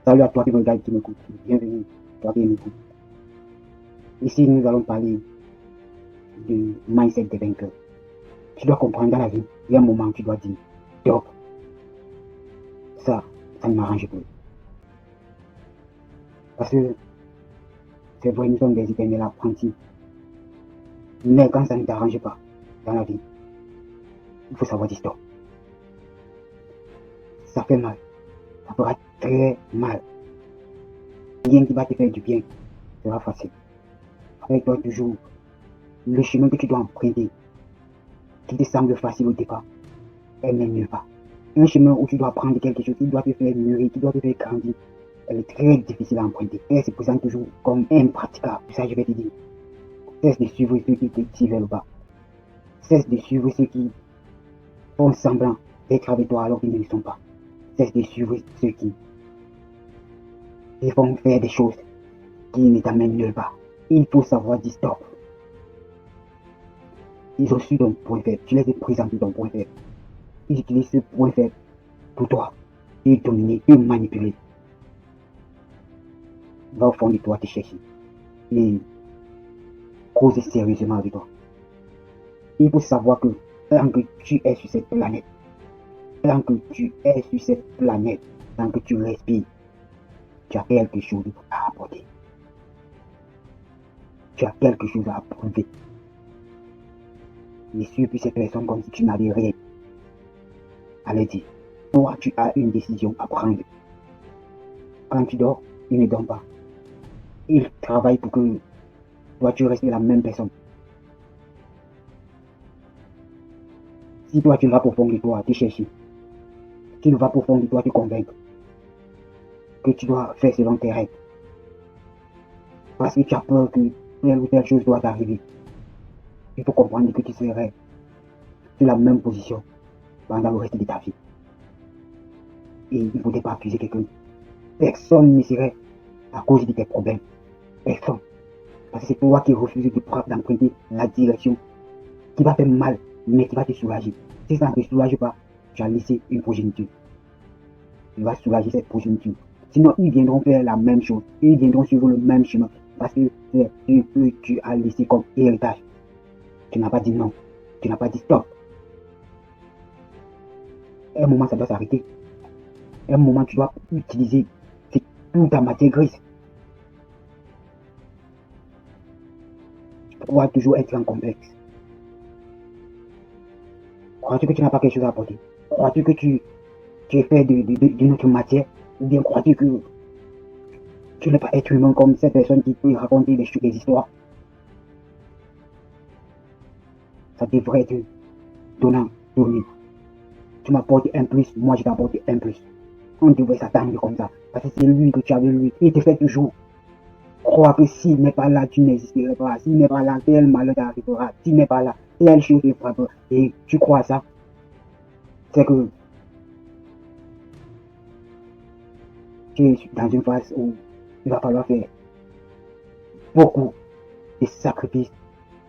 Salut à toi qui me regarde, qui m'écoute. Bienvenue, toi qui m'écoute. Ici, nous allons parler du mindset des vainqueurs. Tu dois comprendre dans la vie, il y a un moment où tu dois dire, stop. Ça ne m'arrange plus. Parce que c'est vrai, nous sommes des éternels apprentis. Mais quand ça ne t'arrange pas dans la vie, il faut savoir dire stop. Ça fait mal. Ça fera très mal. Rien qui va te faire du bien sera facile. Avec toi toujours, le chemin que tu dois emprunter, qui te semble facile au départ, elle n'est nulle part. Un chemin où tu dois prendre quelque chose qui doit te faire mûrir, qui doit te faire grandir, elle est très difficile à emprunter. Elle se présente toujours comme impraticable. Ça, je vais te dire. Cesse de suivre ceux qui te tirent vers le bas. Cesse de suivre ceux qui font semblant d'être avec toi alors qu'ils ne le sont pas. Cesse de suivre ceux qui font faire des choses qui ne t'amènent nulle part. Il faut savoir dire stop. Ils ont su ton point faible. Tu les as présenté ton point faible. Ils utilisent ce point faible pour toi. Et dominer, et manipuler. Va au fond de toi te chercher. Et causer sérieusement avec toi. Il faut savoir que tant que tu es sur cette planète, tant que tu respires, tu as quelque chose à apporter. Tu as quelque chose à prouver. Ne suis plus cette personne comme si tu n'avais rien à leur dire. Toi, tu as une décision à prendre. Quand tu dors, il ne dort pas. Il travaille pour que toi, tu restes la même personne. Si toi, tu vas pour fond de toi, te chercher, tu ne vas pour fond de toi te convaincre que tu dois faire selon tes règles. Parce que tu as peur que telle ou telle chose doit t'arriver. Il faut comprendre que tu serais sur la même position pendant le reste de ta vie. Et il ne faudrait pas accuser quelqu'un. Personne ne serait à cause de tes problèmes. Personne. Parce que c'est toi qui refuses d'emprunter la direction qui va faire mal, mais qui va te soulager. Si ça ne te soulage pas, tu as laissé une progéniture. Tu vas soulager cette progéniture. Sinon, ils viendront faire la même chose. Ils viendront suivre le même chemin. Parce que c'est ce que tu as laissé comme héritage. Tu n'as pas dit non. Tu n'as pas dit stop. À un moment, ça doit s'arrêter. À un moment, tu dois utiliser toute ta matière grise. Pourquoi toujours être en complexe? Crois-tu que tu n'as pas quelque chose à apporter? Crois-tu que tu es fait d'une autre matière? Ou bien crois-tu que tu n'es pas être humain comme cette personne qui peut raconter des histoires? Ça devrait être donnant, donné. Tu m'apportes un plus, moi je t'apporte un plus. On devrait s'attendre comme ça. Parce que c'est lui que tu as avec lui. Il te fait toujours croire que s'il n'est pas là, tu n'existerais pas. S'il n'est pas là, tel malheur t'arrivera. S'il n'est pas là, telle chose te frappera. Et tu crois ça? C'est que tu es dans une phase où il va falloir faire beaucoup de sacrifices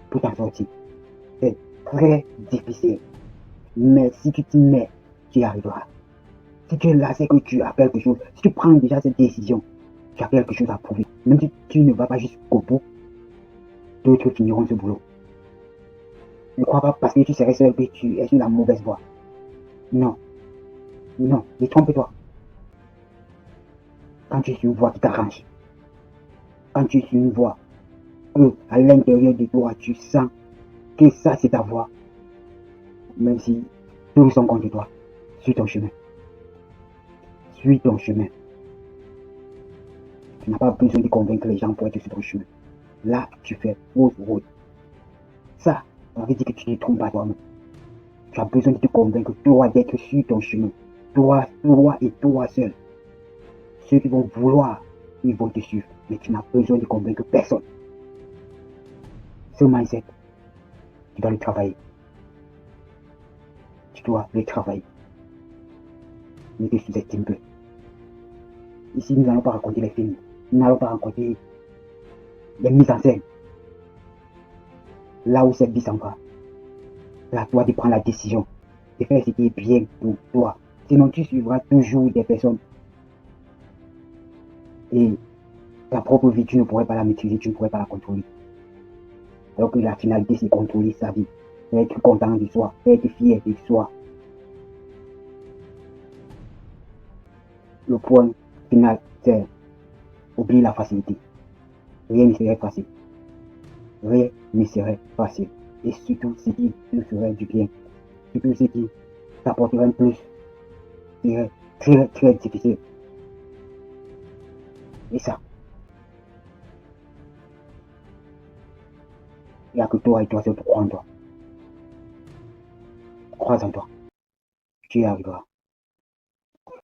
pour t'en sortir. C'est très difficile. Mais si tu t'y mets, tu y arriveras. Si tu es là, c'est que tu as quelque chose. Si tu prends déjà cette décision, tu as quelque chose à prouver. Même si tu ne vas pas jusqu'au bout, d'autres finiront ce boulot. Ne crois pas parce que tu serais seul que tu es sur la mauvaise voie. Non. Non, détrompe-toi. Quand tu es sur une voie qui t'arrange, quand tu es sur une voie que à l'intérieur de toi, tu sens que ça c'est ta voie, même si tous sont contre toi, suis ton chemin. Suis ton chemin. Tu n'as pas besoin de convaincre les gens pour être sur ton chemin. Là, tu fais fausse route. Ça veut dire que tu ne te trompes pas toi-même. Tu as besoin de te convaincre, toi, d'être sur ton chemin. Toi et toi seul. Ceux qui vont vouloir, ils vont te suivre. Mais tu n'as besoin de convaincre personne. Ce mindset, tu dois le travailler. Tu dois le travailler. Ne te sous-estime peu. Ici, nous n'allons pas raconter les films. Nous n'allons pas raconter les mises en scène. Là où cette vie s'en va. Là, toi, tu prends la décision de faire ce qui est bien pour toi. Sinon, tu suivras toujours des personnes Et ta propre vie, tu ne pourrais pas la maîtriser, tu ne pourrais pas la contrôler. Alors que la finalité, c'est contrôler sa vie. C'est être content de soi, c'est être fier de soi. Le point final, c'est oublier la facilité. Rien ne serait facile. Rien ne serait facile. Et surtout, ce qui nous ferait du bien, surtout ce qui t'apporterait un plus, serait très, très difficile. Et ça, il n'y a que toi et toi seul pour croire en toi. Crois en toi. Tu y arriveras.